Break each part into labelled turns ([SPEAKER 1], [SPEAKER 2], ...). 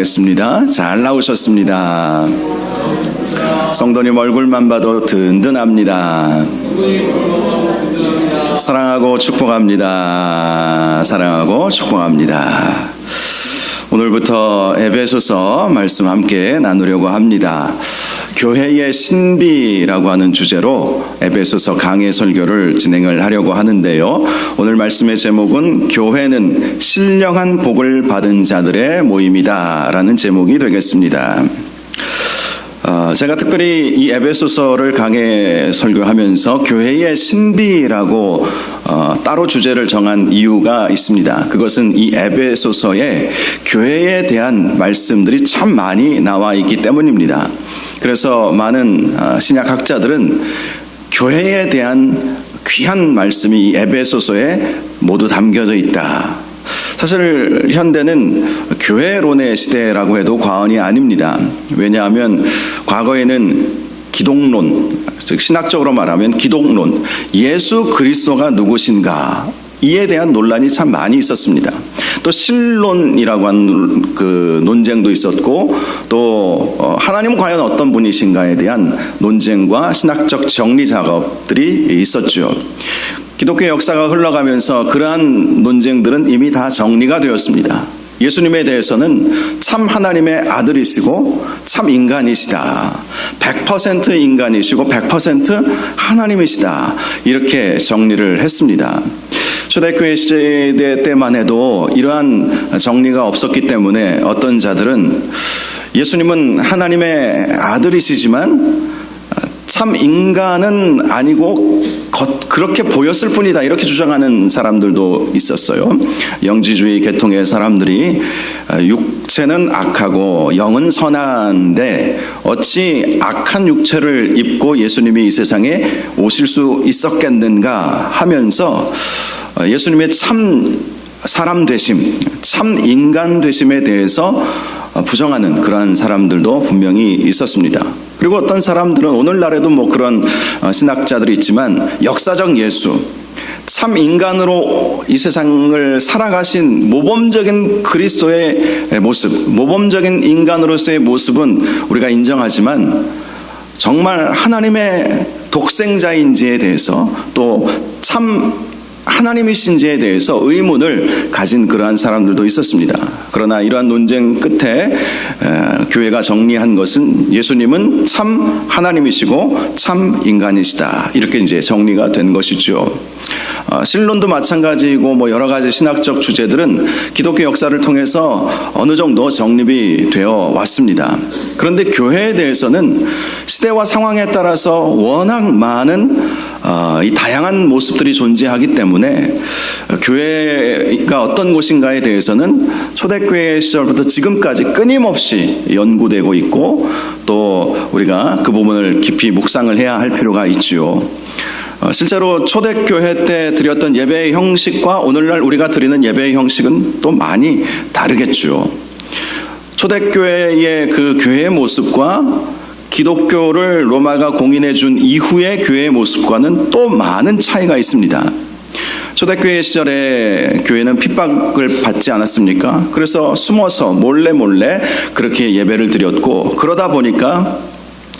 [SPEAKER 1] 기도하겠습니다. 잘 나오셨습니다. 성도님 얼굴만 봐도 든든합니다. 사랑하고 축복합니다. 사랑하고 축복합니다. 오늘부터 에베소서 말씀 함께 나누려고 합니다. 교회의 신비라고 하는 주제로 에베소서 강해 설교를 진행을 하려고 하는데요. 오늘 말씀의 제목은 교회는 신령한 복을 받은 자들의 모임이다 라는 제목이 되겠습니다. 제가 특별히 이 에베소서를 강해 설교하면서 교회의 신비라고 따로 주제를 정한 이유가 있습니다. 그것은 이 에베소서에 교회에 대한 말씀들이 참 많이 나와 있기 때문입니다. 그래서 많은 신약학자들은 교회에 대한 귀한 말씀이 이 에베소서에 모두 담겨져 있다. 사실 현대는 교회론의 시대라고 해도 과언이 아닙니다. 왜냐하면 과거에는 기독론, 즉 신학적으로 말하면 기독론, 예수 그리스도가 누구신가 이에 대한 논란이 참 많이 있었습니다. 또 신론이라고 하는 그 논쟁도 있었고, 또 하나님은 과연 어떤 분이신가에 대한 논쟁과 신학적 정리 작업들이 있었죠. 기독교 역사가 흘러가면서 그러한 논쟁들은 이미 다 정리가 되었습니다. 예수님에 대해서는 참 하나님의 아들이시고 참 인간이시다. 100% 인간이시고 100% 하나님이시다. 이렇게 정리를 했습니다. 초대교회 시대 때만 해도 이러한 정리가 없었기 때문에 어떤 자들은 예수님은 하나님의 아들이시지만 참 인간은 아니고 그렇게 보였을 뿐이다 이렇게 주장하는 사람들도 있었어요. 영지주의 계통의 사람들이 육체는 악하고 영은 선한데 어찌 악한 육체를 입고 예수님이 이 세상에 오실 수 있었겠는가 하면서 예수님의 참 사람 되심, 참 인간 되심에 대해서 부정하는 그러한 사람들도 분명히 있었습니다. 그리고 어떤 사람들은 오늘날에도 뭐 그런 신학자들이 있지만 역사적 예수, 참 인간으로 이 세상을 살아가신 모범적인 그리스도의 모습, 모범적인 인간으로서의 모습은 우리가 인정하지만 정말 하나님의 독생자인지에 대해서 또 참 하나님이신지에 대해서 의문을 가진 그러한 사람들도 있었습니다. 그러나 이러한 논쟁 끝에 교회가 정리한 것은 예수님은 참 하나님이시고 참 인간이시다. 이렇게 이제 정리가 된 것이죠. 신론도 마찬가지이고 뭐 여러 가지 신학적 주제들은 기독교 역사를 통해서 어느 정도 정립이 되어 왔습니다. 그런데 교회에 대해서는 시대와 상황에 따라서 워낙 많은 이 다양한 모습들이 존재하기 때문에 교회가 어떤 곳인가에 대해서는 초대교회 시절부터 지금까지 끊임없이 연구되고 있고 또 우리가 그 부분을 깊이 묵상을 해야 할 필요가 있지요. 실제로 초대교회 때 드렸던 예배의 형식과 오늘날 우리가 드리는 예배의 형식은 또 많이 다르겠죠. 초대교회의 그 교회의 모습과 기독교를 로마가 공인해 준 이후의 교회의 모습과는 또 많은 차이가 있습니다. 초대교회 시절에 교회는 핍박을 받지 않았습니까? 그래서 숨어서 몰래 그렇게 예배를 드렸고, 그러다 보니까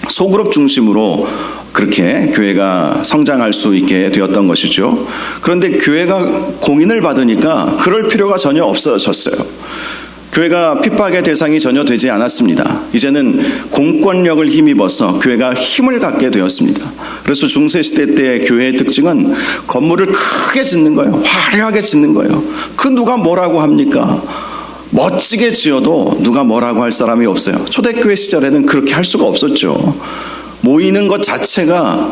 [SPEAKER 1] 소그룹 중심으로 그렇게 교회가 성장할 수 있게 되었던 것이죠. 그런데 교회가 공인을 받으니까 그럴 필요가 전혀 없어졌어요. 교회가 핍박의 대상이 전혀 되지 않았습니다. 이제는 공권력을 힘입어서 교회가 힘을 갖게 되었습니다. 그래서 중세시대 때 교회의 특징은 건물을 크게 짓는 거예요. 화려하게 짓는 거예요. 그 누가 뭐라고 합니까? 멋지게 지어도 누가 뭐라고 할 사람이 없어요. 초대교회 시절에는 그렇게 할 수가 없었죠. 모이는 것 자체가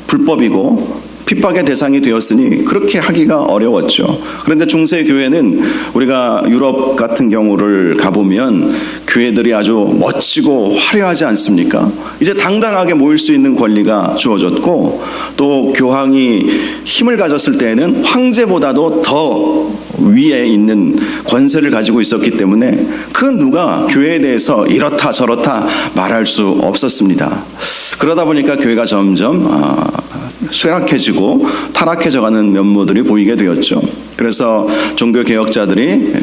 [SPEAKER 1] 불법이고 핍박의 대상이 되었으니 그렇게 하기가 어려웠죠. 그런데 중세교회는 우리가 유럽 같은 경우를 가보면 교회들이 아주 멋지고 화려하지 않습니까? 이제 당당하게 모일 수 있는 권리가 주어졌고, 또 교황이 힘을 가졌을 때에는 황제보다도 더 위에 있는 권세를 가지고 있었기 때문에 그 누가 교회에 대해서 이렇다 저렇다 말할 수 없었습니다. 그러다 보니까 교회가 점점 쇠락해지고 타락해져가는 면모들이 보이게 되었죠. 그래서 종교개혁자들이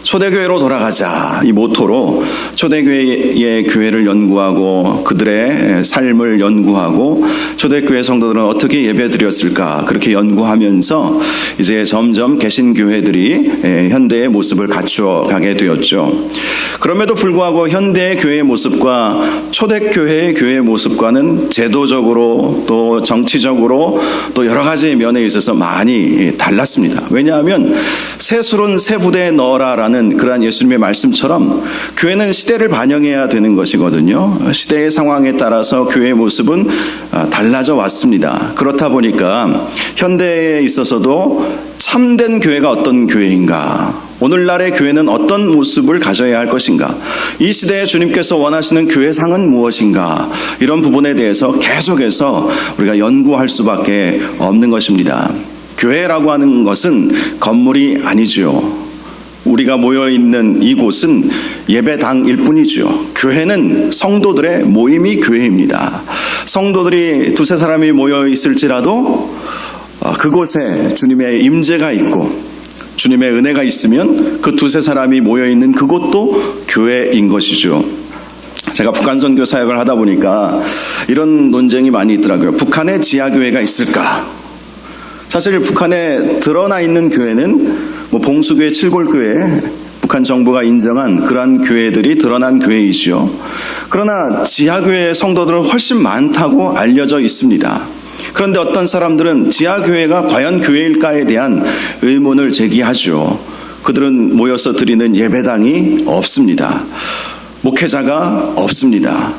[SPEAKER 1] 초대교회로 돌아가자, 이 모토로 초대교회의 교회를 연구하고 그들의 삶을 연구하고 초대교회 성도들은 어떻게 예배드렸을까 그렇게 연구하면서 이제 점점 개신교회들이 현대의 모습을 갖추어가게 되었죠. 그럼에도 불구하고 현대의 교회의 모습과 초대교회의 교회의 모습과는 제도적으로 또 정치적으로 또 여러 가지 면에 있어서 많이 달랐습니다. 왜냐하면 새술은 새 부대에 넣어라라는 그러한 예수님의 말씀처럼 교회는 시대를 반영해야 되는 것이거든요. 시대의 상황에 따라서 교회의 모습은 달라져 왔습니다. 그렇다 보니까 현대에 있어서도 참된 교회가 어떤 교회인가, 오늘날의 교회는 어떤 모습을 가져야 할 것인가, 이 시대에 주님께서 원하시는 교회상은 무엇인가, 이런 부분에 대해서 계속해서 우리가 연구할 수밖에 없는 것입니다. 교회라고 하는 것은 건물이 아니죠. 우리가 모여있는 이곳은 예배당일 뿐이죠. 교회는 성도들의 모임이 교회입니다. 성도들이 두세 사람이 모여있을지라도 그곳에 주님의 임재가 있고 주님의 은혜가 있으면 그 두세 사람이 모여있는 그곳도 교회인 것이죠. 제가 북한 선교 사역을 하다 보니까 이런 논쟁이 많이 있더라고요. 북한에 지하교회가 있을까? 사실 북한에 드러나 있는 교회는 봉수교회, 칠골교회, 북한 정부가 인정한 그러한 교회들이 드러난 교회이죠. 그러나 지하교회 성도들은 훨씬 많다고 알려져 있습니다. 그런데 어떤 사람들은 지하교회가 과연 교회일까에 대한 의문을 제기하죠. 그들은 모여서 드리는 예배당이 없습니다. 목회자가 없습니다.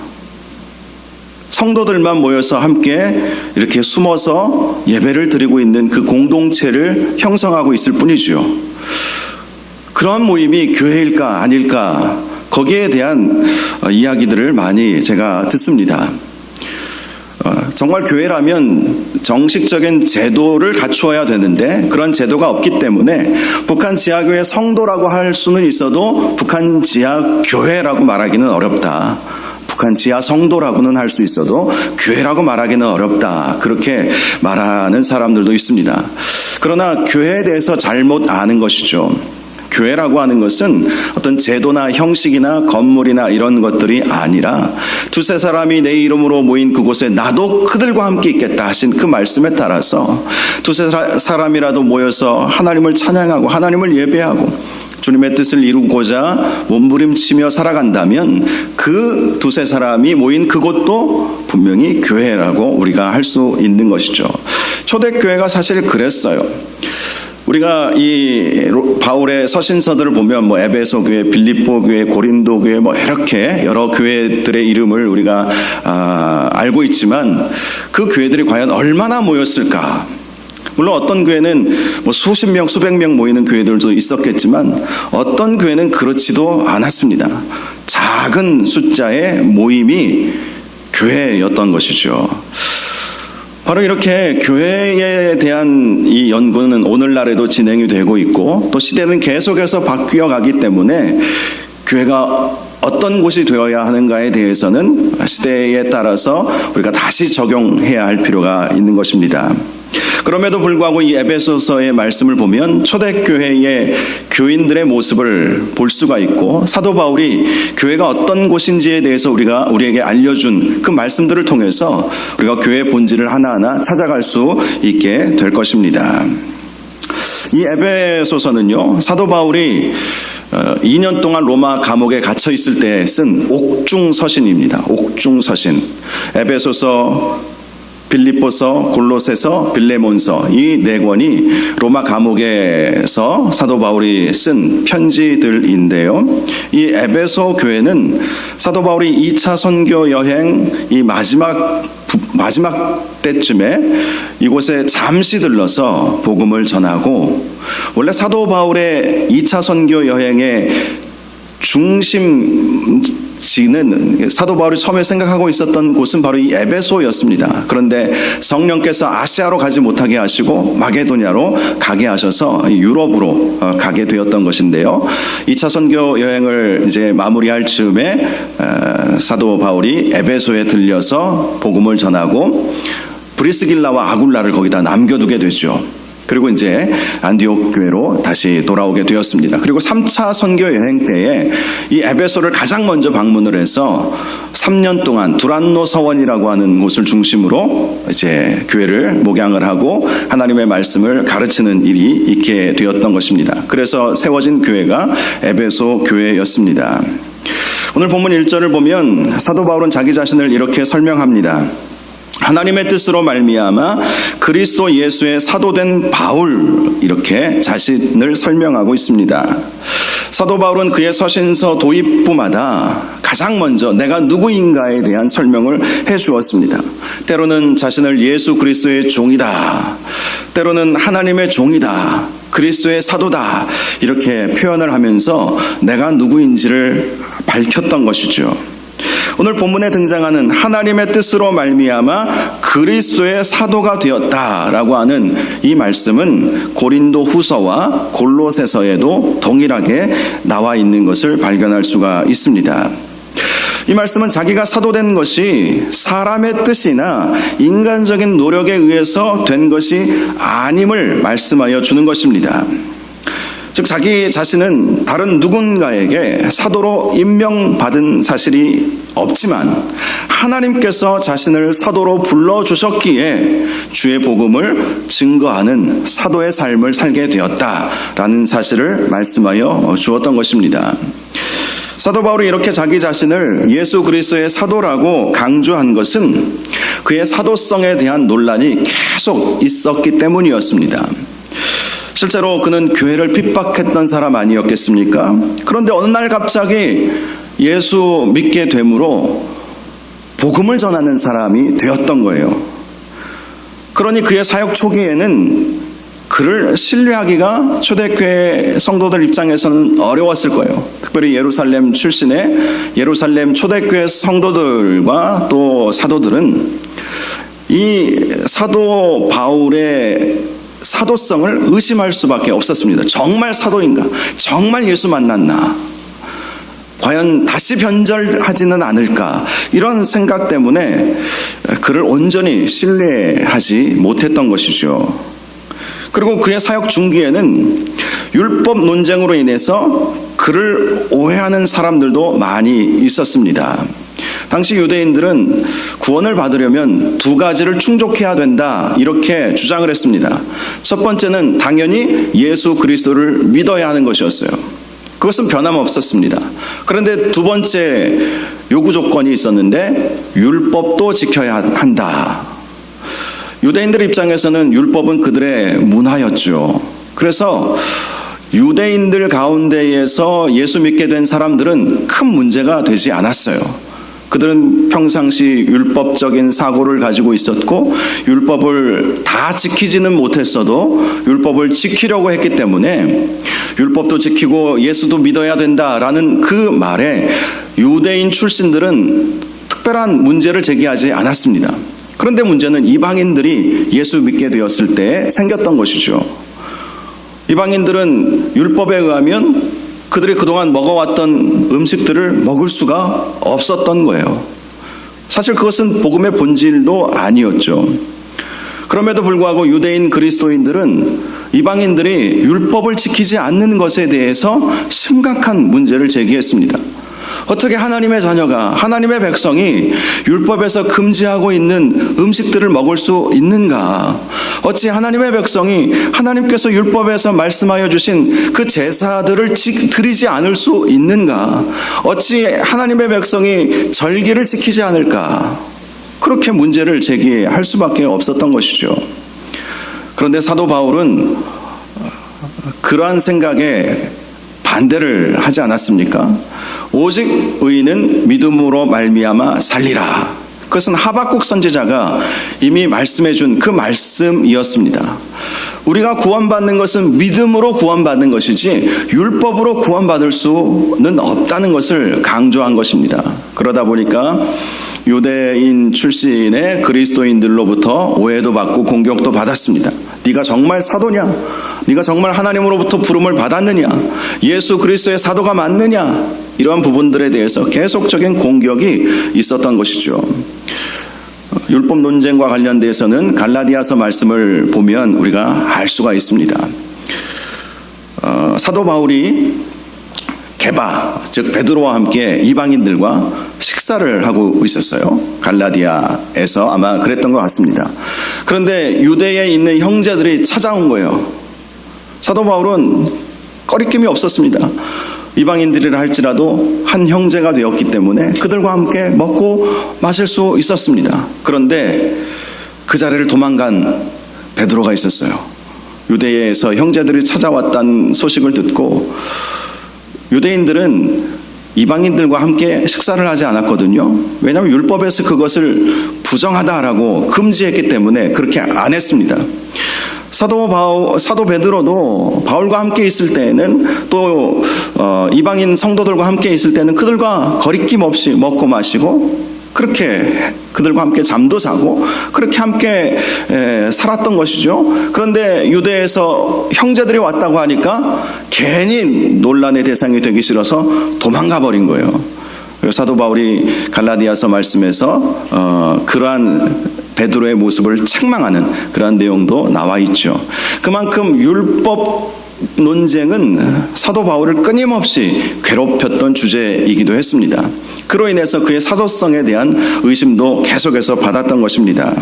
[SPEAKER 1] 성도들만 모여서 함께 이렇게 숨어서 예배를 드리고 있는 그 공동체를 형성하고 있을 뿐이죠. 그러한 모임이 교회일까 아닐까, 거기에 대한 이야기들을 많이 제가 듣습니다. 정말 교회라면 정식적인 제도를 갖추어야 되는데 그런 제도가 없기 때문에 북한 지하교회 성도라고 할 수는 있어도 북한 지하교회라고 말하기는 어렵다. 북한 지하 성도라고는 할 수 있어도 교회라고 말하기는 어렵다. 그렇게 말하는 사람들도 있습니다. 그러나 교회에 대해서 잘못 아는 것이죠. 교회라고 하는 것은 어떤 제도나 형식이나 건물이나 이런 것들이 아니라 두세 사람이 내 이름으로 모인 그곳에 나도 그들과 함께 있겠다 하신 그 말씀에 따라서 두세 사람이라도 모여서 하나님을 찬양하고 하나님을 예배하고 주님의 뜻을 이루고자 몸부림치며 살아간다면 그 두세 사람이 모인 그곳도 분명히 교회라고 우리가 할 수 있는 것이죠. 초대교회가 사실 그랬어요. 우리가 이 바울의 서신서들을 보면 에베소 교회, 빌립보 교회, 고린도 교회 이렇게 여러 교회들의 이름을 우리가 알고 있지만 그 교회들이 과연 얼마나 모였을까? 물론 어떤 교회는 수십 명, 수백 명 모이는 교회들도 있었겠지만 어떤 교회는 그렇지도 않았습니다. 작은 숫자의 모임이 교회였던 것이죠. 바로 이렇게 교회에 대한 이 연구는 오늘날에도 진행이 되고 있고 또 시대는 계속해서 바뀌어 가기 때문에 교회가 어떤 곳이 되어야 하는가에 대해서는 시대에 따라서 우리가 다시 적용해야 할 필요가 있는 것입니다. 그럼에도 불구하고 이 에베소서의 말씀을 보면 초대교회의 교인들의 모습을 볼 수가 있고 사도 바울이 교회가 어떤 곳인지에 대해서 우리에게 알려준 그 말씀들을 통해서 우리가 교회의 본질을 하나하나 찾아갈 수 있게 될 것입니다. 이 에베소서는요, 사도 바울이 2년 동안 로마 감옥에 갇혀 있을 때 쓴 옥중서신입니다. 옥중서신. 에베소서, 빌립보서, 골로새서, 빌레몬서 이 네 권이 로마 감옥에서 사도 바울이 쓴 편지들인데요. 이 에베소 교회는 사도 바울이 2차 선교 여행 이 마지막 때쯤에 이곳에 잠시 들러서 복음을 전하고, 원래 사도 바울의 2차 선교 여행의 중심지는 사도 바울이 처음에 생각하고 있었던 곳은 바로 이 에베소였습니다. 그런데 성령께서 아시아로 가지 못하게 하시고 마게도냐로 가게 하셔서 유럽으로 가게 되었던 것인데요. 2차 선교 여행을 이제 마무리할 즈음에 사도 바울이 에베소에 들려서 복음을 전하고 브리스길라와 아굴라를 거기다 남겨두게 되죠. 그리고 이제 안디옥 교회로 다시 돌아오게 되었습니다. 그리고 3차 선교 여행 때에 이 에베소를 가장 먼저 방문을 해서 3년 동안 두란노 서원이라고 하는 곳을 중심으로 이제 교회를 목양을 하고 하나님의 말씀을 가르치는 일이 있게 되었던 것입니다. 그래서 세워진 교회가 에베소 교회였습니다. 오늘 본문 1절을 보면 사도 바울은 자기 자신을 이렇게 설명합니다. 하나님의 뜻으로 말미암아 그리스도 예수의 사도된 바울, 이렇게 자신을 설명하고 있습니다. 사도 바울은 그의 서신서 도입부마다 가장 먼저 내가 누구인가에 대한 설명을 해주었습니다. 때로는 자신을 예수 그리스도의 종이다, 때로는 하나님의 종이다, 그리스도의 사도다, 이렇게 표현을 하면서 내가 누구인지를 밝혔던 것이죠. 오늘 본문에 등장하는 하나님의 뜻으로 말미암아 그리스도의 사도가 되었다라고 하는 이 말씀은 고린도 후서와 골로새서에도 동일하게 나와 있는 것을 발견할 수가 있습니다. 이 말씀은 자기가 사도된 것이 사람의 뜻이나 인간적인 노력에 의해서 된 것이 아님을 말씀하여 주는 것입니다. 즉 자기 자신은 다른 누군가에게 사도로 임명받은 사실이 없지만 하나님께서 자신을 사도로 불러주셨기에 주의 복음을 증거하는 사도의 삶을 살게 되었다라는 사실을 말씀하여 주었던 것입니다. 사도 바울이 이렇게 자기 자신을 예수 그리스도의 사도라고 강조한 것은 그의 사도성에 대한 논란이 계속 있었기 때문이었습니다. 실제로 그는 교회를 핍박했던 사람 아니었겠습니까? 그런데 어느 날 갑자기 예수 믿게 되므로 복음을 전하는 사람이 되었던 거예요. 그러니 그의 사역 초기에는 그를 신뢰하기가 초대교회 성도들 입장에서는 어려웠을 거예요. 특별히 예루살렘 출신의 예루살렘 초대교회 성도들과 또 사도들은 이 사도 바울의 사도성을 의심할 수밖에 없었습니다. 정말 사도인가? 정말 예수 만났나? 과연 다시 변절하지는 않을까? 이런 생각 때문에 그를 온전히 신뢰하지 못했던 것이죠. 그리고 그의 사역 중기에는 율법 논쟁으로 인해서 그를 오해하는 사람들도 많이 있었습니다. 당시 유대인들은 구원을 받으려면 두 가지를 충족해야 된다, 이렇게 주장을 했습니다. 첫 번째는 당연히 예수 그리스도를 믿어야 하는 것이었어요. 그것은 변함없었습니다. 그런데 두 번째 요구 조건이 있었는데 율법도 지켜야 한다. 유대인들 입장에서는 율법은 그들의 문화였죠. 그래서 유대인들 가운데에서 예수 믿게 된 사람들은 큰 문제가 되지 않았어요. 그들은 평상시 율법적인 사고를 가지고 있었고 율법을 다 지키지는 못했어도 율법을 지키려고 했기 때문에 율법도 지키고 예수도 믿어야 된다라는 그 말에 유대인 출신들은 특별한 문제를 제기하지 않았습니다. 그런데 문제는 이방인들이 예수 믿게 되었을 때 생겼던 것이죠. 이방인들은 율법에 의하면 그들이 그동안 먹어왔던 음식들을 먹을 수가 없었던 거예요. 사실 그것은 복음의 본질도 아니었죠. 그럼에도 불구하고 유대인 그리스도인들은 이방인들이 율법을 지키지 않는 것에 대해서 심각한 문제를 제기했습니다. 어떻게 하나님의 자녀가, 하나님의 백성이 율법에서 금지하고 있는 음식들을 먹을 수 있는가? 어찌 하나님의 백성이 하나님께서 율법에서 말씀하여 주신 그 제사들을 드리지 않을 수 있는가? 어찌 하나님의 백성이 절기를 지키지 않을까? 그렇게 문제를 제기할 수밖에 없었던 것이죠. 그런데 사도 바울은 그러한 생각에 반대를 하지 않았습니까? 오직 의인은 믿음으로 말미암아 살리라. 그것은 하박국 선지자가 이미 말씀해 준 그 말씀이었습니다. 우리가 구원받는 것은 믿음으로 구원받는 것이지 율법으로 구원받을 수는 없다는 것을 강조한 것입니다. 그러다 보니까 유대인 출신의 그리스도인들로부터 오해도 받고 공격도 받았습니다. 네가 정말 사도냐? 네가 정말 하나님으로부터 부름을 받았느냐? 예수 그리스도의 사도가 맞느냐? 이러한 부분들에 대해서 계속적인 공격이 있었던 것이죠. 율법 논쟁과 관련돼서는 갈라디아서 말씀을 보면 우리가 알 수가 있습니다. 사도 바울이 게바, 즉 베드로와 함께 이방인들과 식사를 하고 있었어요. 갈라디아에서 아마 그랬던 것 같습니다. 그런데 유대에 있는 형제들이 찾아온 거예요. 사도 바울은 꺼리낌이 없었습니다. 이방인들이라 할지라도 한 형제가 되었기 때문에 그들과 함께 먹고 마실 수 있었습니다. 그런데 그 자리를 도망간 베드로가 있었어요. 유대에서 형제들이 찾아왔다는 소식을 듣고 유대인들은 이방인들과 함께 식사를 하지 않았거든요. 왜냐하면 율법에서 그것을 부정하다라고 금지했기 때문에 그렇게 안 했습니다. 사도 베드로도 바울과 함께 있을 때에는 또 이방인 성도들과 함께 있을 때는 그들과 거리낌 없이 먹고 마시고 그렇게 그들과 함께 잠도 자고 그렇게 함께 살았던 것이죠. 그런데 유대에서 형제들이 왔다고 하니까 괜히 논란의 대상이 되기 싫어서 도망가 버린 거예요. 사도 바울이 갈라디아서 말씀에서 그러한 베드로의 모습을 책망하는 그러한 내용도 나와 있죠. 그만큼 율법 논쟁은 사도 바울을 끊임없이 괴롭혔던 주제이기도 했습니다. 그로 인해서 그의 사도성에 대한 의심도 계속해서 받았던 것입니다.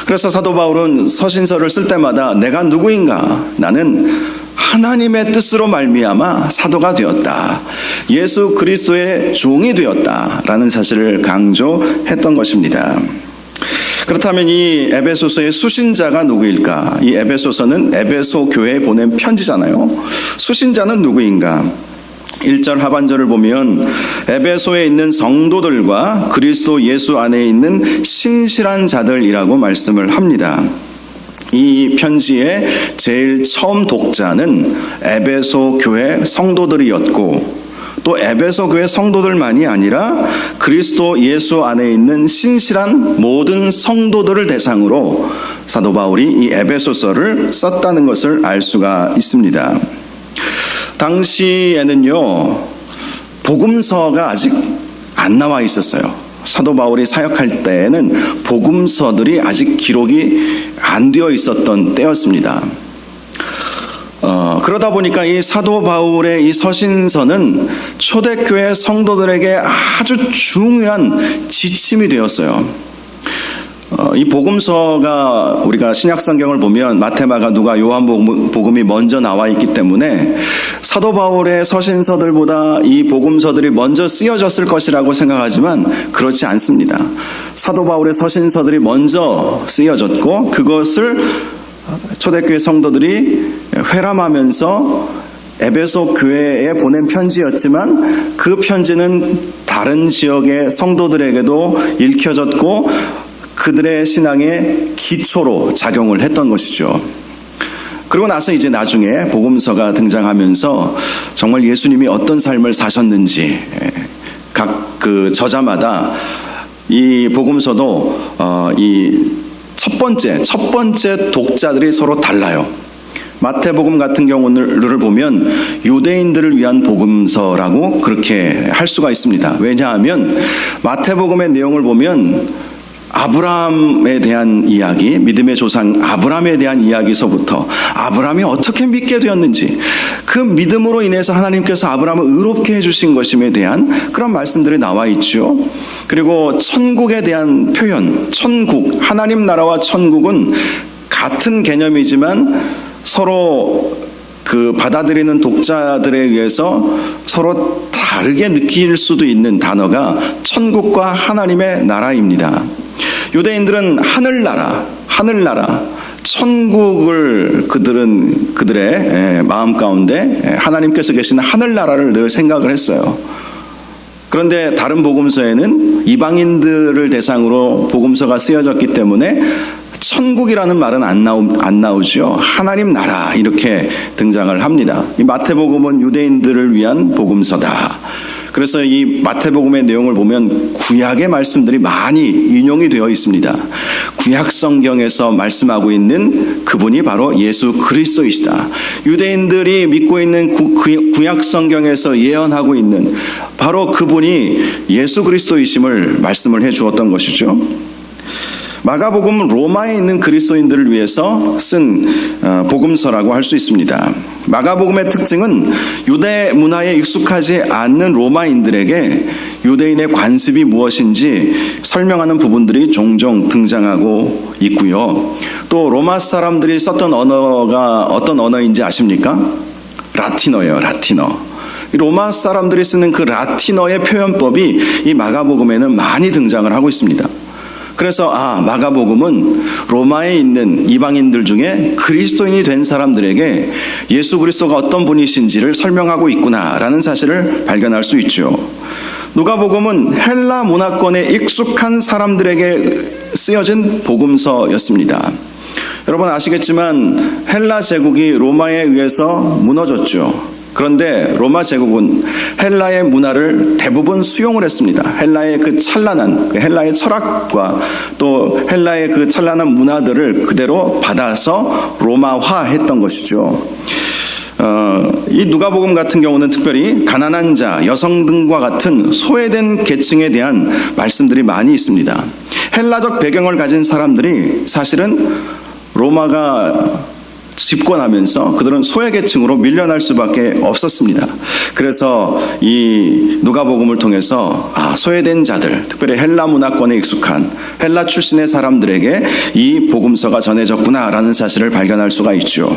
[SPEAKER 1] 그래서 사도 바울은 서신서를 쓸 때마다 내가 누구인가? 나는 하나님의 뜻으로 말미암아 사도가 되었다. 예수 그리스도의 종이 되었다라는 사실을 강조했던 것입니다. 그렇다면 이 에베소서의 수신자가 누구일까? 이 에베소서는 에베소 교회에 보낸 편지잖아요. 수신자는 누구인가? 1절 하반절을 보면 에베소에 있는 성도들과 그리스도 예수 안에 있는 신실한 자들이라고 말씀을 합니다. 이 편지의 제일 처음 독자는 에베소 교회 성도들이었고 또 에베소 교회 성도들만이 아니라 그리스도 예수 안에 있는 신실한 모든 성도들을 대상으로 사도 바울이 이 에베소서를 썼다는 것을 알 수가 있습니다. 당시에는요, 복음서가 아직 안 나와 있었어요. 사도 바울이 사역할 때에는 복음서들이 아직 기록이 안 되어 있었던 때였습니다. 그러다 보니까 이 사도 바울의 이 서신서는 초대교회 성도들에게 아주 중요한 지침이 되었어요. 이 복음서가 우리가 신약성경을 보면 마태, 마가, 누가, 요한복음이 먼저 나와 있기 때문에 사도 바울의 서신서들보다 이 복음서들이 먼저 쓰여졌을 것이라고 생각하지만 그렇지 않습니다. 사도 바울의 서신서들이 먼저 쓰여졌고 그것을 초대교회 성도들이 회람하면서 에베소 교회에 보낸 편지였지만 그 편지는 다른 지역의 성도들에게도 읽혀졌고 그들의 신앙의 기초로 작용을 했던 것이죠. 그리고 나서 이제 나중에 복음서가 등장하면서 정말 예수님이 어떤 삶을 사셨는지 각 그 저자마다 이 복음서도 이 첫 번째 독자들이 서로 달라요. 마태복음 같은 경우를 보면 유대인들을 위한 복음서라고 그렇게 할 수가 있습니다. 왜냐하면 마태복음의 내용을 보면 아브라함에 대한 이야기, 믿음의 조상 아브라함에 대한 이야기서부터 아브라함이 어떻게 믿게 되었는지 그 믿음으로 인해서 하나님께서 아브라함을 의롭게 해주신 것임에 대한 그런 말씀들이 나와 있죠. 그리고 천국에 대한 표현, 천국, 하나님 나라와 천국은 같은 개념이지만 서로 그 받아들이는 독자들에 의해서 서로 다르게 느낄 수도 있는 단어가 천국과 하나님의 나라입니다. 유대인들은 하늘나라, 천국을 그들의 마음 가운데 하나님께서 계신 하늘나라를 늘 생각을 했어요. 그런데 다른 복음서에는 이방인들을 대상으로 복음서가 쓰여졌기 때문에 천국이라는 말은 안 나오죠. 하나님 나라 이렇게 등장을 합니다. 이 마태복음은 유대인들을 위한 복음서다. 그래서 이 마태복음의 내용을 보면 구약의 말씀들이 많이 인용이 되어 있습니다. 구약 성경에서 말씀하고 있는 그분이 바로 예수 그리스도이시다. 유대인들이 믿고 있는 구약 성경에서 예언하고 있는 바로 그분이 예수 그리스도이심을 말씀을 해 주었던 것이죠. 마가복음은 로마에 있는 그리스도인들을 위해서 쓴 복음서라고 할 수 있습니다. 마가복음의 특징은 유대 문화에 익숙하지 않는 로마인들에게 유대인의 관습이 무엇인지 설명하는 부분들이 종종 등장하고 있고요. 또 로마 사람들이 썼던 언어가 어떤 언어인지 아십니까? 라틴어예요. 라틴어. 로마 사람들이 쓰는 그 라틴어의 표현법이 이 마가복음에는 많이 등장을 하고 있습니다. 그래서 마가복음은 로마에 있는 이방인들 중에 그리스도인이 된 사람들에게 예수 그리스도가 어떤 분이신지를 설명하고 있구나라는 사실을 발견할 수 있죠. 누가복음은 헬라 문화권에 익숙한 사람들에게 쓰여진 복음서였습니다. 여러분 아시겠지만 헬라 제국이 로마에 의해서 무너졌죠. 그런데 로마 제국은 헬라의 문화를 대부분 수용을 했습니다. 헬라의 그 찬란한 헬라의 철학과 또 헬라의 그 찬란한 문화들을 그대로 받아서 로마화했던 것이죠. 이 누가복음 같은 경우는 특별히 가난한 자, 여성 등과 같은 소외된 계층에 대한 말씀들이 많이 있습니다. 헬라적 배경을 가진 사람들이 사실은 로마가 집권하면서 그들은 소외계층으로 밀려날 수밖에 없었습니다. 그래서 이 누가복음을 통해서 소외된 자들, 특별히 헬라 문화권에 익숙한 헬라 출신의 사람들에게 이 복음서가 전해졌구나라는 사실을 발견할 수가 있죠.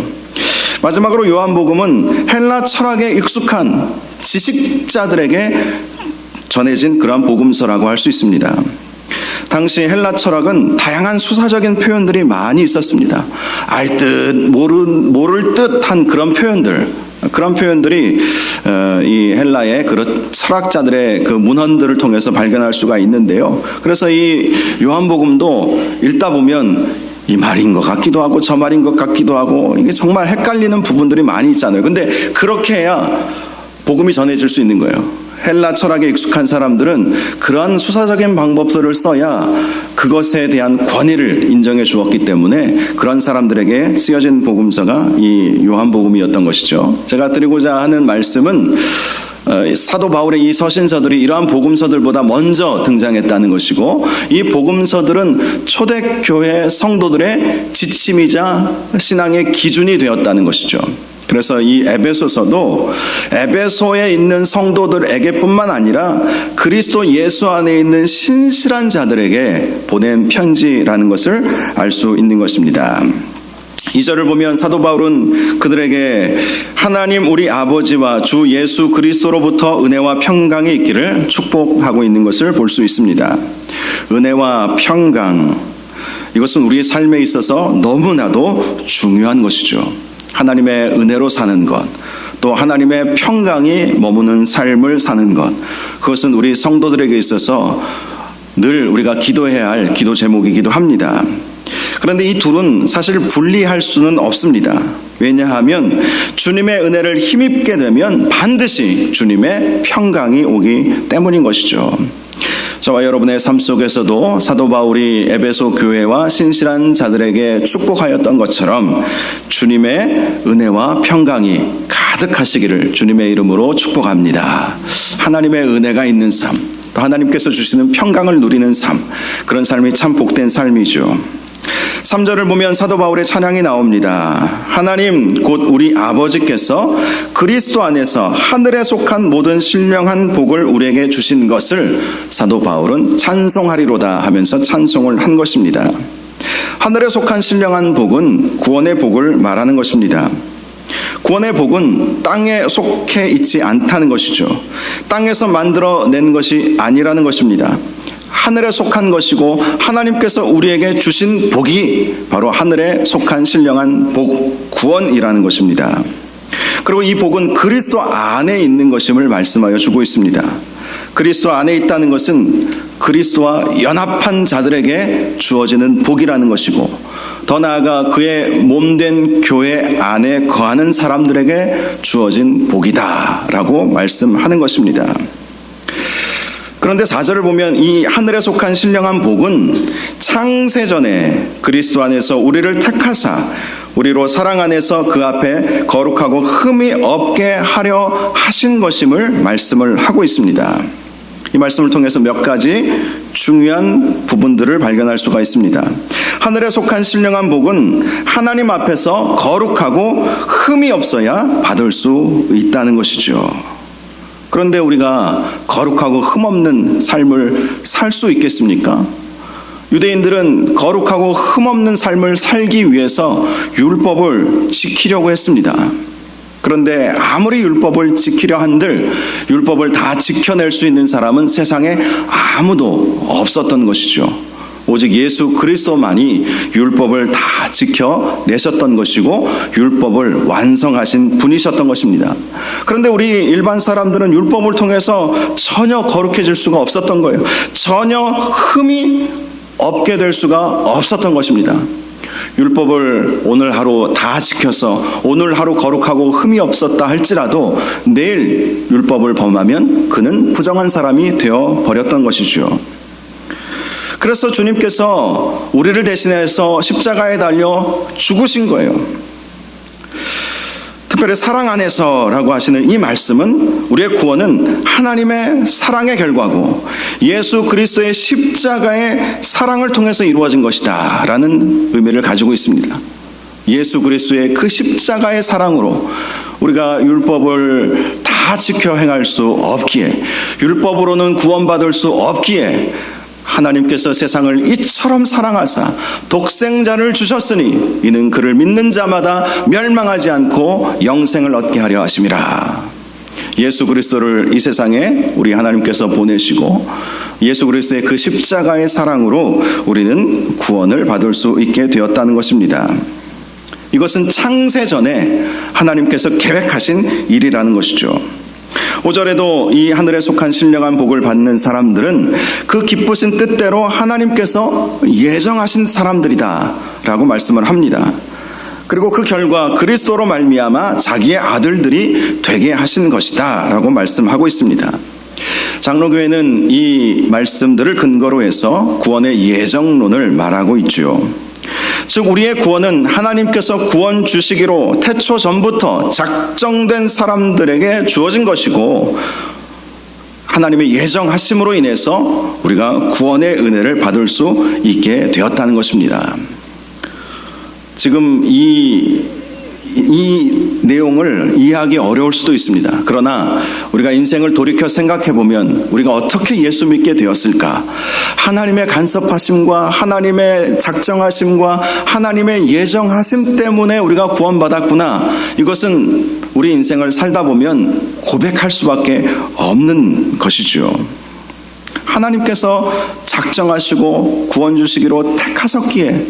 [SPEAKER 1] 마지막으로 요한복음은 헬라 철학에 익숙한 지식자들에게 전해진 그러한 복음서라고 할 수 있습니다. 당시 헬라 철학은 다양한 수사적인 표현들이 많이 있었습니다. 알 듯 모를 듯한 그런 표현들이 이 헬라의 그런 철학자들의 그 문헌들을 통해서 발견할 수가 있는데요. 그래서 이 요한복음도 읽다 보면 이 말인 것 같기도 하고 저 말인 것 같기도 하고 이게 정말 헷갈리는 부분들이 많이 있잖아요. 근데 그렇게 해야 복음이 전해질 수 있는 거예요. 헬라 철학에 익숙한 사람들은 그러한 수사적인 방법들을 써야 그것에 대한 권위를 인정해 주었기 때문에 그런 사람들에게 쓰여진 복음서가 이 요한복음이었던 것이죠. 제가 드리고자 하는 말씀은 사도 바울의 이 서신서들이 이러한 복음서들보다 먼저 등장했다는 것이고 이 복음서들은 초대교회 성도들의 지침이자 신앙의 기준이 되었다는 것이죠. 그래서 이 에베소서도 에베소에 있는 성도들에게뿐만 아니라 그리스도 예수 안에 있는 신실한 자들에게 보낸 편지라는 것을 알 수 있는 것입니다. 2절을 보면 사도 바울은 그들에게 하나님 우리 아버지와 주 예수 그리스도로부터 은혜와 평강이 있기를 축복하고 있는 것을 볼 수 있습니다. 은혜와 평강, 이것은 우리의 삶에 있어서 너무나도 중요한 것이죠. 하나님의 은혜로 사는 것, 또 하나님의 평강이 머무는 삶을 사는 것, 그것은 우리 성도들에게 있어서 늘 우리가 기도해야 할 기도 제목이기도 합니다. 그런데 이 둘은 사실 분리할 수는 없습니다. 왜냐하면 주님의 은혜를 힘입게 되면 반드시 주님의 평강이 오기 때문인 것이죠. 저와 여러분의 삶 속에서도 사도 바울이 에베소 교회와 신실한 자들에게 축복하였던 것처럼 주님의 은혜와 평강이 가득하시기를 주님의 이름으로 축복합니다. 하나님의 은혜가 있는 삶, 또 하나님께서 주시는 평강을 누리는 삶, 그런 삶이 참 복된 삶이죠. 3절을 보면 사도 바울의 찬양이 나옵니다. 하나님 곧 우리 아버지께서 그리스도 안에서 하늘에 속한 모든 신령한 복을 우리에게 주신 것을 사도 바울은 찬송하리로다 하면서 찬송을 한 것입니다. 하늘에 속한 신령한 복은 구원의 복을 말하는 것입니다. 구원의 복은 땅에 속해 있지 않다는 것이죠. 땅에서 만들어낸 것이 아니라는 것입니다. 하늘에 속한 것이고 하나님께서 우리에게 주신 복이 바로 하늘에 속한 신령한 복, 구원이라는 것입니다. 그리고 이 복은 그리스도 안에 있는 것임을 말씀하여 주고 있습니다. 그리스도 안에 있다는 것은 그리스도와 연합한 자들에게 주어지는 복이라는 것이고, 더 나아가 그의 몸된 교회 안에 거하는 사람들에게 주어진 복이다라고 말씀하는 것입니다. 그런데 4절을 보면 이 하늘에 속한 신령한 복은 창세전에 그리스도 안에서 우리를 택하사 우리로 사랑 안에서 그 앞에 거룩하고 흠이 없게 하려 하신 것임을 말씀을 하고 있습니다. 이 말씀을 통해서 몇 가지 중요한 부분들을 발견할 수가 있습니다. 하늘에 속한 신령한 복은 하나님 앞에서 거룩하고 흠이 없어야 받을 수 있다는 것이죠. 그런데 우리가 거룩하고 흠 없는 삶을 살 수 있겠습니까? 유대인들은 거룩하고 흠 없는 삶을 살기 위해서 율법을 지키려고 했습니다. 그런데 아무리 율법을 지키려 한들 율법을 다 지켜낼 수 있는 사람은 세상에 아무도 없었던 것이죠. 오직 예수 그리스도만이 율법을 다 지켜내셨던 것이고 율법을 완성하신 분이셨던 것입니다. 그런데 우리 일반 사람들은 율법을 통해서 전혀 거룩해질 수가 없었던 거예요. 전혀 흠이 없게 될 수가 없었던 것입니다. 율법을 오늘 하루 다 지켜서 오늘 하루 거룩하고 흠이 없었다 할지라도 내일 율법을 범하면 그는 부정한 사람이 되어 버렸던 것이죠. 그래서 주님께서 우리를 대신해서 십자가에 달려 죽으신 거예요. 특별히 사랑 안에서라고 하시는 이 말씀은 우리의 구원은 하나님의 사랑의 결과고 예수 그리스도의 십자가의 사랑을 통해서 이루어진 것이다 라는 의미를 가지고 있습니다. 예수 그리스도의 그 십자가의 사랑으로 우리가 율법을 다 지켜 행할 수 없기에, 율법으로는 구원받을 수 없기에 하나님께서 세상을 이처럼 사랑하사 독생자를 주셨으니 이는 그를 믿는 자마다 멸망하지 않고 영생을 얻게 하려 하심이라. 예수 그리스도를 이 세상에 우리 하나님께서 보내시고 예수 그리스도의 그 십자가의 사랑으로 우리는 구원을 받을 수 있게 되었다는 것입니다. 이것은 창세 전에 하나님께서 계획하신 일이라는 것이죠. 5절에도 이 하늘에 속한 신령한 복을 받는 사람들은 그 기쁘신 뜻대로 하나님께서 예정하신 사람들이다 라고 말씀을 합니다. 그리고 그 결과 그리스도로 말미암아 자기의 아들들이 되게 하신 것이다 라고 말씀하고 있습니다. 장로교회는 이 말씀들을 근거로 해서 구원의 예정론을 말하고 있죠. 즉 우리의 구원은 하나님께서 구원 주시기로 태초 전부터 작정된 사람들에게 주어진 것이고 하나님의 예정하심으로 인해서 우리가 구원의 은혜를 받을 수 있게 되었다는 것입니다. 지금 이 내용을 이해하기 어려울 수도 있습니다. 그러나 우리가 인생을 돌이켜 생각해보면 우리가 어떻게 예수 믿게 되었을까? 하나님의 간섭하심과 하나님의 작정하심과 하나님의 예정하심 때문에 우리가 구원받았구나. 이것은 우리 인생을 살다 보면 고백할 수밖에 없는 것이죠. 하나님께서 작정하시고 구원 주시기로 택하셨기에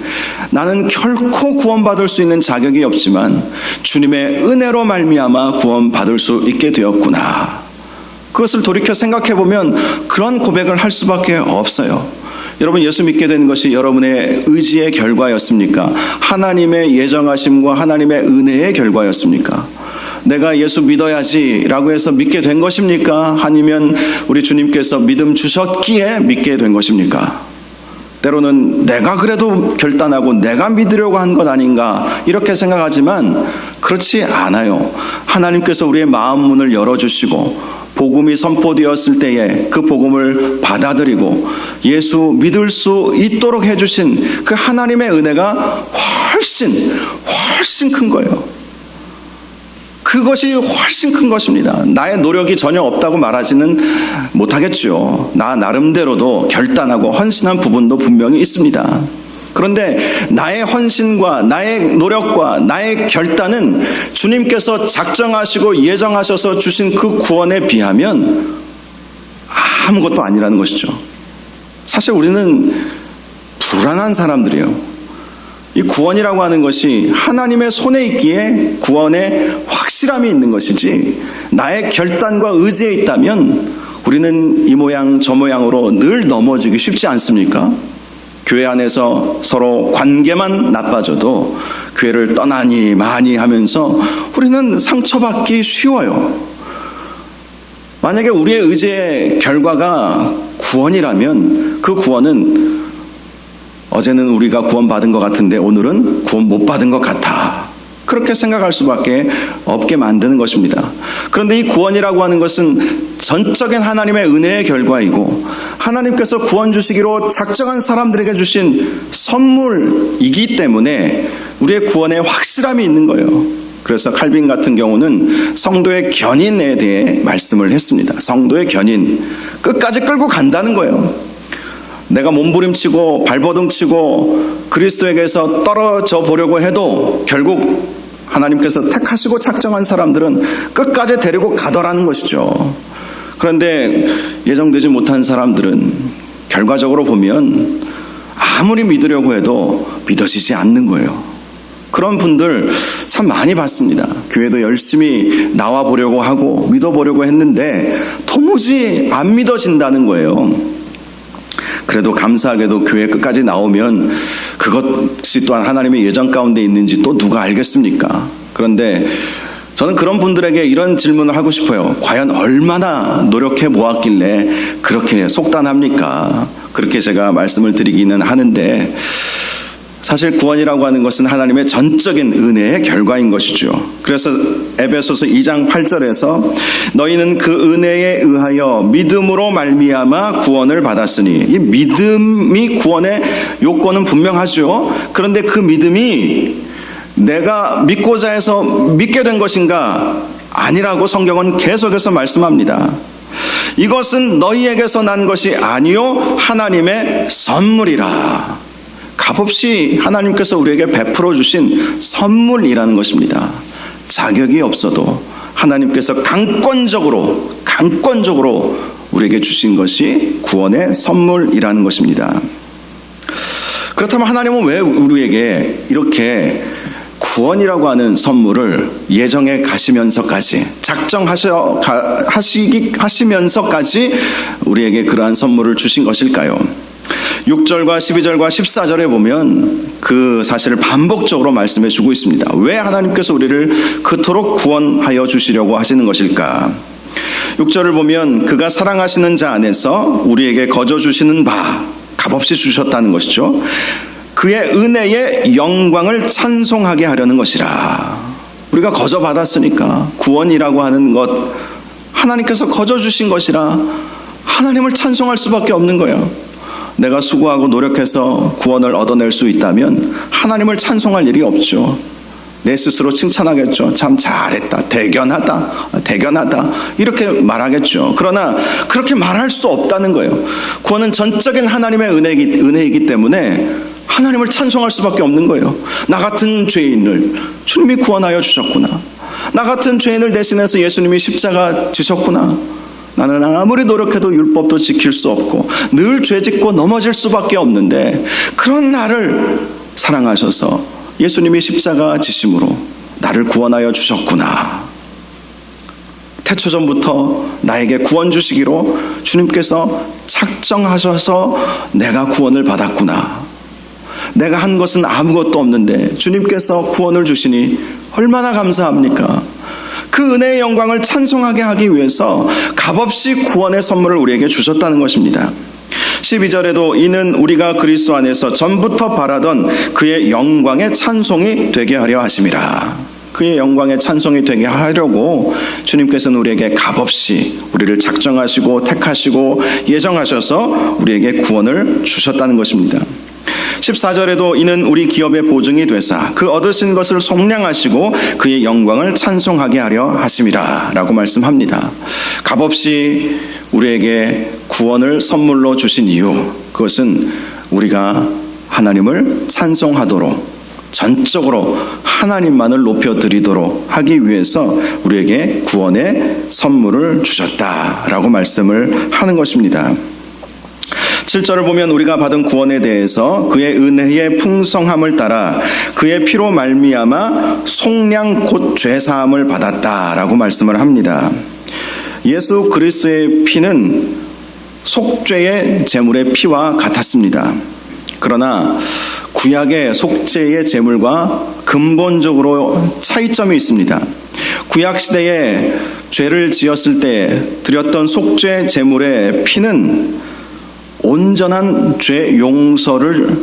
[SPEAKER 1] 나는 결코 구원받을 수 있는 자격이 없지만 주님의 은혜로 말미암아 구원받을 수 있게 되었구나. 그것을 돌이켜 생각해보면 그런 고백을 할 수밖에 없어요. 여러분 예수 믿게 된 것이 여러분의 의지의 결과였습니까? 하나님의 예정하심과 하나님의 은혜의 결과였습니까? 내가 예수 믿어야지 라고 해서 믿게 된 것입니까? 아니면 우리 주님께서 믿음 주셨기에 믿게 된 것입니까? 때로는 내가 그래도 결단하고 내가 믿으려고 한 것 아닌가 이렇게 생각하지만 그렇지 않아요. 하나님께서 우리의 마음 문을 열어주시고 복음이 선포되었을 때에 그 복음을 받아들이고 예수 믿을 수 있도록 해주신 그 하나님의 은혜가 훨씬 큰 거예요. 그것이 훨씬 큰 것입니다. 나의 노력이 전혀 없다고 말하지는 못하겠죠. 나 나름대로도 결단하고 헌신한 부분도 분명히 있습니다. 그런데 나의 헌신과 나의 노력과 나의 결단은 주님께서 작정하시고 예정하셔서 주신 그 구원에 비하면 아무것도 아니라는 것이죠. 사실 우리는 불안한 사람들이에요. 이 구원이라고 하는 것이 하나님의 손에 있기에 구원에 확실함이 있는 것이지 나의 결단과 의지에 있다면 우리는 이 모양 저 모양으로 늘 넘어지기 쉽지 않습니까? 교회 안에서 서로 관계만 나빠져도 교회를 떠나니 마니 하면서 우리는 상처받기 쉬워요. 만약에 우리의 의지의 결과가 구원이라면 그 구원은 어제는 우리가 구원받은 것 같은데 오늘은 구원 못 받은 것 같아. 그렇게 생각할 수밖에 없게 만드는 것입니다. 그런데 이 구원이라고 하는 것은 전적인 하나님의 은혜의 결과이고 하나님께서 구원 주시기로 작정한 사람들에게 주신 선물이기 때문에 우리의 구원에 확실함이 있는 거예요. 그래서 칼빈 같은 경우는 성도의 견인에 대해 말씀을 했습니다. 성도의 견인, 끝까지 끌고 간다는 거예요. 내가 몸부림치고 발버둥치고 그리스도에게서 떨어져 보려고 해도 결국 하나님께서 택하시고 작정한 사람들은 끝까지 데리고 가더라는 것이죠. 그런데 예정되지 못한 사람들은 결과적으로 보면 아무리 믿으려고 해도 믿어지지 않는 거예요. 그런 분들 참 많이 봤습니다. 교회도 열심히 나와보려고 하고 믿어보려고 했는데 도무지 안 믿어진다는 거예요. 그래도 감사하게도 교회 끝까지 나오면 그것이 또한 하나님의 예정 가운데 있는지 또 누가 알겠습니까? 그런데 저는 그런 분들에게 이런 질문을 하고 싶어요. 과연 얼마나 노력해 보았길래 그렇게 속단합니까? 그렇게 제가 말씀을 드리기는 하는데 사실 구원이라고 하는 것은 하나님의 전적인 은혜의 결과인 것이죠. 그래서 에베소서 2장 8절에서 너희는 그 은혜에 의하여 믿음으로 말미암아 구원을 받았으니, 이 믿음이 구원의 요건은 분명하죠. 그런데 그 믿음이 내가 믿고자 해서 믿게 된 것인가? 아니라고 성경은 계속해서 말씀합니다. 이것은 너희에게서 난 것이 아니요 하나님의 선물이라. 값없이 하나님께서 우리에게 베풀어 주신 선물이라는 것입니다. 자격이 없어도 하나님께서 강권적으로 우리에게 주신 것이 구원의 선물이라는 것입니다. 그렇다면 하나님은 왜 우리에게 이렇게 구원이라고 하는 선물을 예정해 가시면서까지 하시면서까지 우리에게 그러한 선물을 주신 것일까요? 6절과 12절과 14절에 보면 그 사실을 반복적으로 말씀해 주고 있습니다. 왜 하나님께서 우리를 그토록 구원하여 주시려고 하시는 것일까? 6절을 보면 그가 사랑하시는 자 안에서 우리에게 거저 주시는 바, 값없이 주셨다는 것이죠. 그의 은혜의 영광을 찬송하게 하려는 것이라. 우리가 거저 받았으니까 구원이라고 하는 것 하나님께서 거저 주신 것이라 하나님을 찬송할 수밖에 없는 거예요. 내가 수고하고 노력해서 구원을 얻어낼 수 있다면 하나님을 찬송할 일이 없죠. 내 스스로 칭찬하겠죠. 참 잘했다, 대견하다 이렇게 말하겠죠. 그러나 그렇게 말할 수 없다는 거예요. 구원은 전적인 하나님의 은혜이기 때문에 하나님을 찬송할 수밖에 없는 거예요. 나 같은 죄인을 주님이 구원하여 주셨구나. 나 같은 죄인을 대신해서 예수님이 십자가 지셨구나. 나는 아무리 노력해도 율법도 지킬 수 없고 늘 죄짓고 넘어질 수밖에 없는데 그런 나를 사랑하셔서 예수님이 십자가 지심으로 나를 구원하여 주셨구나. 태초전부터 나에게 구원 주시기로 주님께서 작정하셔서 내가 구원을 받았구나. 내가 한 것은 아무것도 없는데 주님께서 구원을 주시니 얼마나 감사합니까? 그 은혜의 영광을 찬송하게 하기 위해서 값없이 구원의 선물을 우리에게 주셨다는 것입니다. 12절에도 이는 우리가 그리스도 안에서 전부터 바라던 그의 영광의 찬송이 되게 하려 하심이라. 그의 영광의 찬송이 되게 하려고 주님께서는 우리에게 값없이 우리를 작정하시고 택하시고 예정하셔서 우리에게 구원을 주셨다는 것입니다. 14절에도 이는 우리 기업의 보증이 되사 그 얻으신 것을 속량하시고 그의 영광을 찬송하게 하려 하심이라 라고 말씀합니다. 값없이 우리에게 구원을 선물로 주신 이유, 그것은 우리가 하나님을 찬송하도록 전적으로 하나님만을 높여드리도록 하기 위해서 우리에게 구원의 선물을 주셨다라고 말씀을 하는 것입니다. 7절을 보면 우리가 받은 구원에 대해서 그의 은혜의 풍성함을 따라 그의 피로 말미암아 속량 곧 죄사함을 받았다라고 말씀을 합니다. 예수 그리스도의 피는 속죄의 제물의 피와 같았습니다. 그러나 구약의 속죄의 제물과 근본적으로 차이점이 있습니다. 구약 시대에 죄를 지었을 때 드렸던 속죄 제물의 피는 온전한 죄 용서를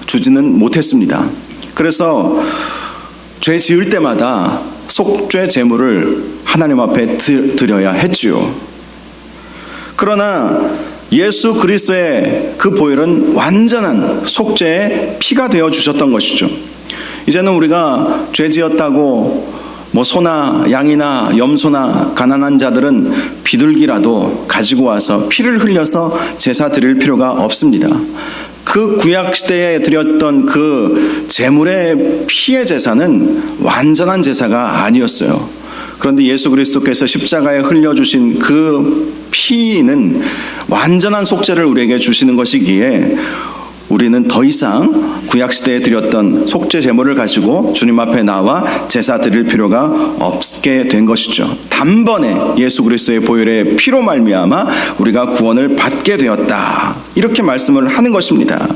[SPEAKER 1] 주지는 못했습니다. 그래서 죄 지을 때마다 속죄 제물을 하나님 앞에 드려야 했지요. 그러나 예수 그리스도의 그 보혈은 완전한 속죄의 피가 되어 주셨던 것이죠. 이제는 우리가 죄 지었다고 소나 양이나 염소나 가난한 자들은 비둘기라도 가지고 와서 피를 흘려서 제사 드릴 필요가 없습니다. 그 구약시대에 드렸던 그 제물의 피의 제사는 완전한 제사가 아니었어요. 그런데 예수 그리스도께서 십자가에 흘려주신 그 피는 완전한 속죄를 우리에게 주시는 것이기에 우리는 더 이상 구약시대에 드렸던 속죄 제물을 가지고 주님 앞에 나와 제사 드릴 필요가 없게 된 것이죠. 단번에 예수 그리스도의 보혈의 피로 말미암아 우리가 구원을 받게 되었다, 이렇게 말씀을 하는 것입니다.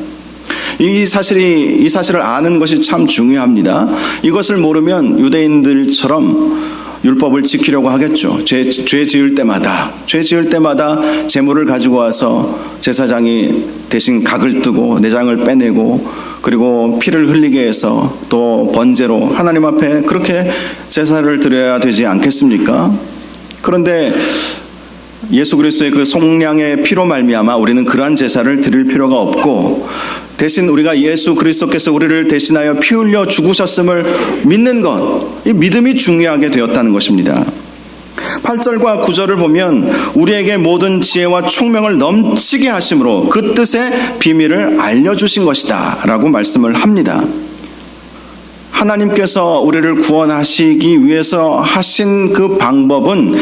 [SPEAKER 1] 이 사실을 아는 것이 참 중요합니다. 이것을 모르면 유대인들처럼 율법을 지키려고 하겠죠. 죄 지을 때마다 제물을 가지고 와서 제사장이 대신 각을 뜨고 내장을 빼내고 그리고 피를 흘리게 해서 또 번제로 하나님 앞에 그렇게 제사를 드려야 되지 않겠습니까? 그런데 예수 그리스도의 그 속량의 피로 말미암아 우리는 그러한 제사를 드릴 필요가 없고, 대신 우리가 예수 그리스도께서 우리를 대신하여 피 흘려 죽으셨음을 믿는 것, 이 믿음이 중요하게 되었다는 것입니다. 8절과 9절을 보면 우리에게 모든 지혜와 총명을 넘치게 하심으로 그 뜻의 비밀을 알려주신 것이다 라고 말씀을 합니다. 하나님께서 우리를 구원하시기 위해서 하신 그 방법은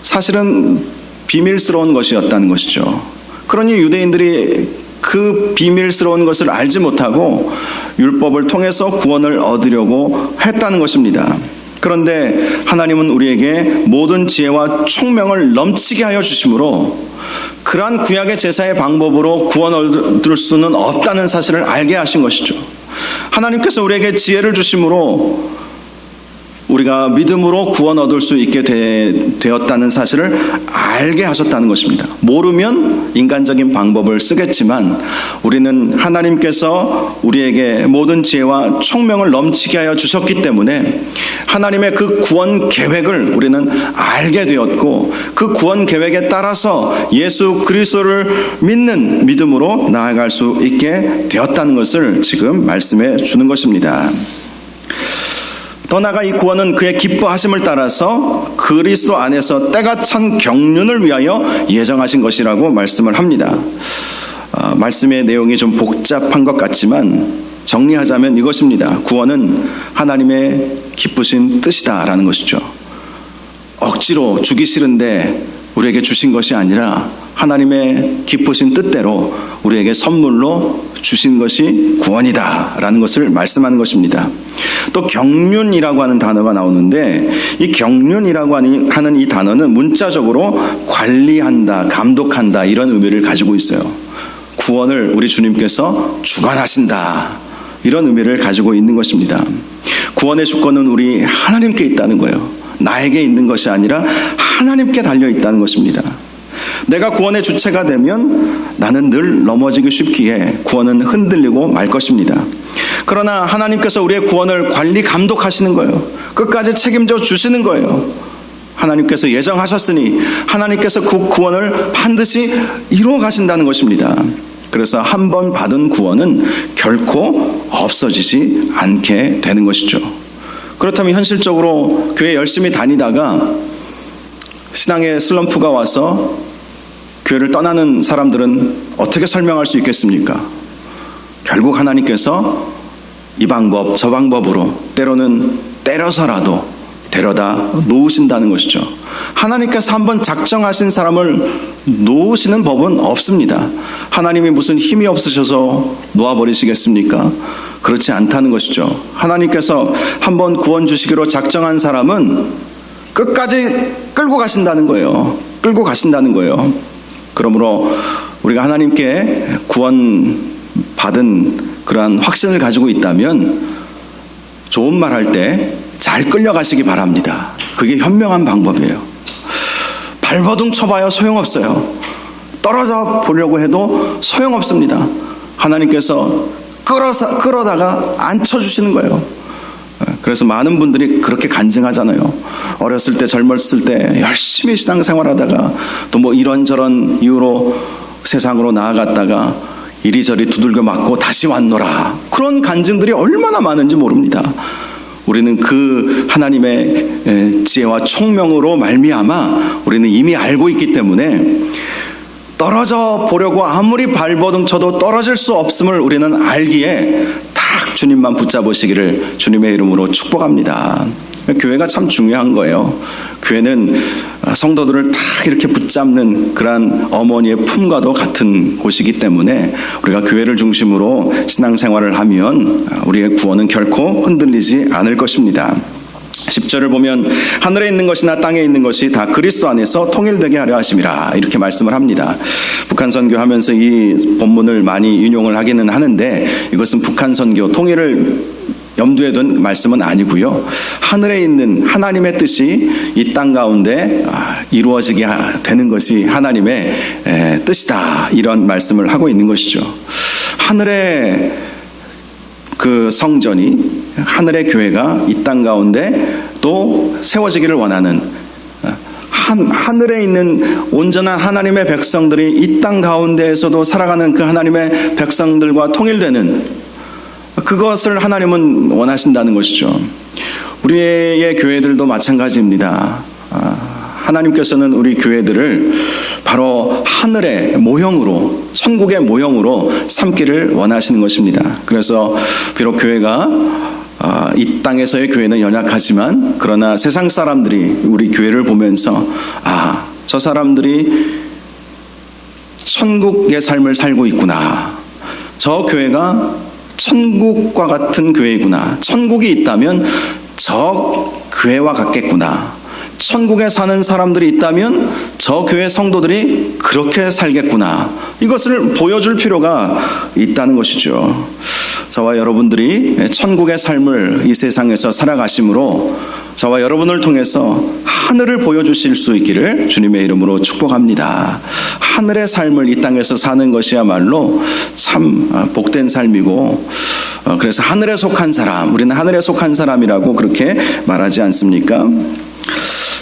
[SPEAKER 1] 사실은 비밀스러운 것이었다는 것이죠. 그러니 유대인들이 그 비밀스러운 것을 알지 못하고 율법을 통해서 구원을 얻으려고 했다는 것입니다. 그런데 하나님은 우리에게 모든 지혜와 총명을 넘치게 하여 주심으로 그러한 구약의 제사의 방법으로 구원을 얻을 수는 없다는 사실을 알게 하신 것이죠. 하나님께서 우리에게 지혜를 주심으로 우리가 믿음으로 구원 얻을 수 있게 되었다는 사실을 알게 하셨다는 것입니다. 모르면 인간적인 방법을 쓰겠지만 우리는 하나님께서 우리에게 모든 지혜와 총명을 넘치게 하여 주셨기 때문에 하나님의 그 구원 계획을 우리는 알게 되었고, 그 구원 계획에 따라서 예수 그리스도를 믿는 믿음으로 나아갈 수 있게 되었다는 것을 지금 말씀해 주는 것입니다. 더 나아가 이 구원은 그의 기뻐하심을 따라서 그리스도 안에서 때가 찬 경륜을 위하여 예정하신 것이라고 말씀을 합니다. 말씀의 내용이 좀 복잡한 것 같지만 정리하자면 이것입니다. 구원은 하나님의 기쁘신 뜻이다라는 것이죠. 억지로 주기 싫은데 우리에게 주신 것이 아니라 하나님의 기쁘신 뜻대로 우리에게 선물로 주신 것이 구원이다라는 것을 말씀하는 것입니다. 또 경륜이라고 하는 단어가 나오는데, 이 경륜이라고 하는 이 단어는 문자적으로 관리한다, 감독한다, 이런 의미를 가지고 있어요. 구원을 우리 주님께서 주관하신다, 이런 의미를 가지고 있는 것입니다. 구원의 주권은 우리 하나님께 있다는 거예요. 나에게 있는 것이 아니라 하나님께 달려 있다는 것입니다. 내가 구원의 주체가 되면 나는 늘 넘어지기 쉽기에 구원은 흔들리고 말 것입니다. 그러나 하나님께서 우리의 구원을 관리 감독하시는 거예요. 끝까지 책임져 주시는 거예요. 하나님께서 예정하셨으니 하나님께서 그 구원을 반드시 이루어 가신다는 것입니다. 그래서 한 번 받은 구원은 결코 없어지지 않게 되는 것이죠. 그렇다면 현실적으로 교회 열심히 다니다가 신앙의 슬럼프가 와서 교회를 떠나는 사람들은 어떻게 설명할 수 있겠습니까? 결국 하나님께서 이 방법 저 방법으로 때로는 때려서라도 데려다 놓으신다는 것이죠. 하나님께서 한번 작정하신 사람을 놓으시는 법은 없습니다. 하나님이 무슨 힘이 없으셔서 놓아버리시겠습니까? 그렇지 않다는 것이죠. 하나님께서 한번 구원 주시기로 작정한 사람은 끝까지 끌고 가신다는 거예요. 끌고 가신다는 거예요. 그러므로 우리가 하나님께 구원 받은 그러한 확신을 가지고 있다면 좋은 말 할 때 잘 끌려가시기 바랍니다. 그게 현명한 방법이에요. 발버둥 쳐봐야 소용없어요. 떨어져 보려고 해도 소용없습니다. 하나님께서 끌어다가 앉혀주시는 거예요. 그래서 많은 분들이 그렇게 간증하잖아요. 어렸을 때, 젊었을 때 열심히 신앙생활하다가 또 뭐 이런저런 이유로 세상으로 나아갔다가 이리저리 두들겨 맞고 다시 왔노라. 그런 간증들이 얼마나 많은지 모릅니다. 우리는 그 하나님의 지혜와 총명으로 말미암아 우리는 이미 알고 있기 때문에 떨어져 보려고 아무리 발버둥 쳐도 떨어질 수 없음을 우리는 알기에 딱 주님만 붙잡으시기를 주님의 이름으로 축복합니다. 교회가 참 중요한 거예요. 교회는 성도들을 딱 이렇게 붙잡는 그러한 어머니의 품과도 같은 곳이기 때문에 우리가 교회를 중심으로 신앙생활을 하면 우리의 구원은 결코 흔들리지 않을 것입니다. 10절을 보면 하늘에 있는 것이나 땅에 있는 것이 다 그리스도 안에서 통일되게 하려 하심이라 이렇게 말씀을 합니다. 북한 선교하면서 이 본문을 많이 인용을 하기는 하는데 이것은 북한 선교 통일을 염두에 둔 말씀은 아니고요. 하늘에 있는 하나님의 뜻이 이 땅 가운데 이루어지게 되는 것이 하나님의 뜻이다. 이런 말씀을 하고 있는 것이죠. 하늘의 그 성전이 하늘의 교회가 이 땅 가운데 또 세워지기를 원하는 하늘에 있는 온전한 하나님의 백성들이 이 땅 가운데에서도 살아가는 그 하나님의 백성들과 통일되는 그것을 하나님은 원하신다는 것이죠. 우리의 교회들도 마찬가지입니다. 하나님께서는 우리 교회들을 바로 하늘의 모형으로, 천국의 모형으로 삼기를 원하시는 것입니다. 그래서 비록 교회가 이 땅에서의 교회는 연약하지만 그러나 세상 사람들이 우리 교회를 보면서 저 사람들이 천국의 삶을 살고 있구나. 저 교회가 천국과 같은 교회이구나. 천국이 있다면 저 교회와 같겠구나. 천국에 사는 사람들이 있다면 저 교회 성도들이 그렇게 살겠구나. 이것을 보여줄 필요가 있다는 것이죠. 저와 여러분들이 천국의 삶을 이 세상에서 살아가심으로 저와 여러분을 통해서 하늘을 보여주실 수 있기를 주님의 이름으로 축복합니다. 하늘의 삶을 이 땅에서 사는 것이야말로 참 복된 삶이고 그래서 하늘에 속한 사람, 우리는 하늘에 속한 사람이라고 그렇게 말하지 않습니까?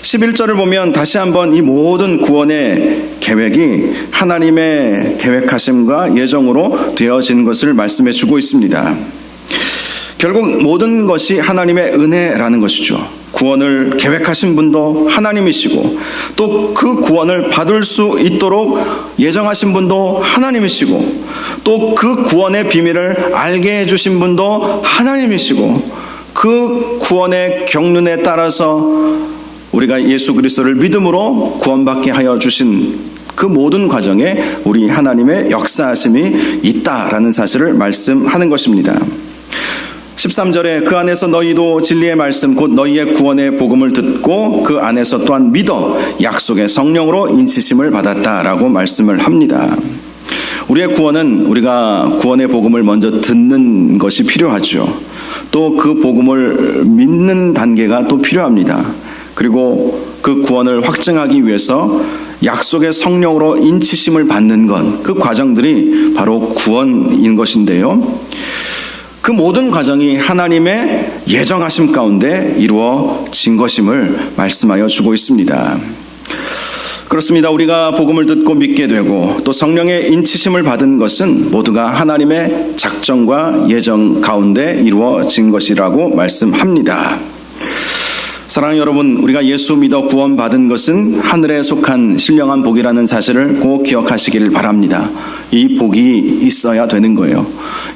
[SPEAKER 1] 11절을 보면 다시 한번 이 모든 구원의 계획이 하나님의 계획하심과 예정으로 되어진 것을 말씀해 주고 있습니다. 결국 모든 것이 하나님의 은혜라는 것이죠. 구원을 계획하신 분도 하나님이시고 또 그 구원을 받을 수 있도록 예정하신 분도 하나님이시고 또 그 구원의 비밀을 알게 해주신 분도 하나님이시고 그 구원의 경륜에 따라서 우리가 예수 그리스도를 믿음으로 구원받게 하여 주신 그 모든 과정에 우리 하나님의 역사하심이 있다라는 사실을 말씀하는 것입니다. 13절에 그 안에서 너희도 진리의 말씀 곧 너희의 구원의 복음을 듣고 그 안에서 또한 믿어 약속의 성령으로 인치심을 받았다라고 말씀을 합니다. 우리의 구원은 우리가 구원의 복음을 먼저 듣는 것이 필요하죠. 또 그 복음을 믿는 단계가 또 필요합니다. 그리고 그 구원을 확증하기 위해서 약속의 성령으로 인치심을 받는 것, 그 과정들이 바로 구원인 것인데요. 그 모든 과정이 하나님의 예정하심 가운데 이루어진 것임을 말씀하여 주고 있습니다. 그렇습니다. 우리가 복음을 듣고 믿게 되고 또 성령의 인치심을 받은 것은 모두가 하나님의 작정과 예정 가운데 이루어진 것이라고 말씀합니다. 사랑하는 여러분, 우리가 예수 믿어 구원받은 것은 하늘에 속한 신령한 복이라는 사실을 꼭 기억하시기를 바랍니다. 이 복이 있어야 되는 거예요.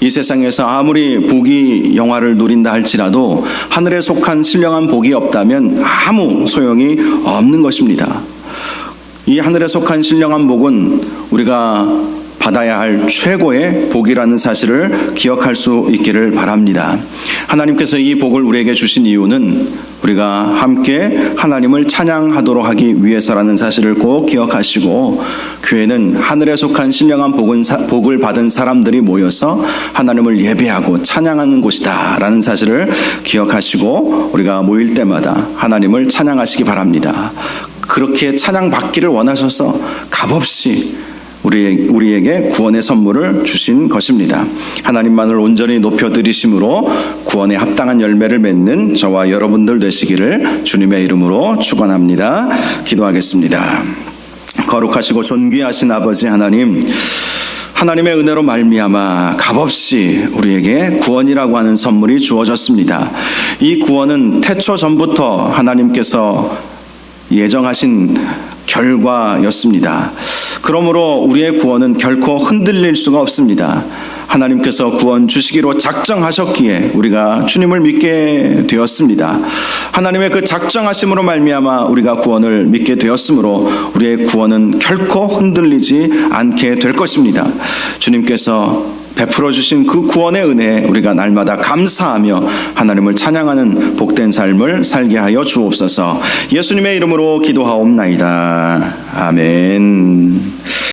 [SPEAKER 1] 이 세상에서 아무리 부귀 영화를 누린다 할지라도 하늘에 속한 신령한 복이 없다면 아무 소용이 없는 것입니다. 이 하늘에 속한 신령한 복은 우리가 받아야 할 최고의 복이라는 사실을 기억할 수 있기를 바랍니다. 하나님께서 이 복을 우리에게 주신 이유는 우리가 함께 하나님을 찬양하도록 하기 위해서라는 사실을 꼭 기억하시고 교회는 하늘에 속한 신령한 복을 받은 사람들이 모여서 하나님을 예배하고 찬양하는 곳이다 라는 사실을 기억하시고 우리가 모일 때마다 하나님을 찬양하시기 바랍니다. 그렇게 찬양받기를 원하셔서 값없이 우리에게 구원의 선물을 주신 것입니다. 하나님만을 온전히 높여드리심으로 구원에 합당한 열매를 맺는 저와 여러분들 되시기를 주님의 이름으로 축원합니다. 기도하겠습니다. 거룩하시고 존귀하신 아버지 하나님, 하나님의 은혜로 말미암아 값없이 우리에게 구원이라고 하는 선물이 주어졌습니다. 이 구원은 태초 전부터 하나님께서 예정하신 결과였습니다. 그러므로 우리의 구원은 결코 흔들릴 수가 없습니다. 하나님께서 구원 주시기로 작정하셨기에 우리가 주님을 믿게 되었습니다. 하나님의 그 작정하심으로 말미암아 우리가 구원을 믿게 되었으므로 우리의 구원은 결코 흔들리지 않게 될 것입니다. 주님께서 베풀어 주신 그 구원의 은혜에 우리가 날마다 감사하며 하나님을 찬양하는 복된 삶을 살게 하여 주옵소서. 예수님의 이름으로 기도하옵나이다. 아멘.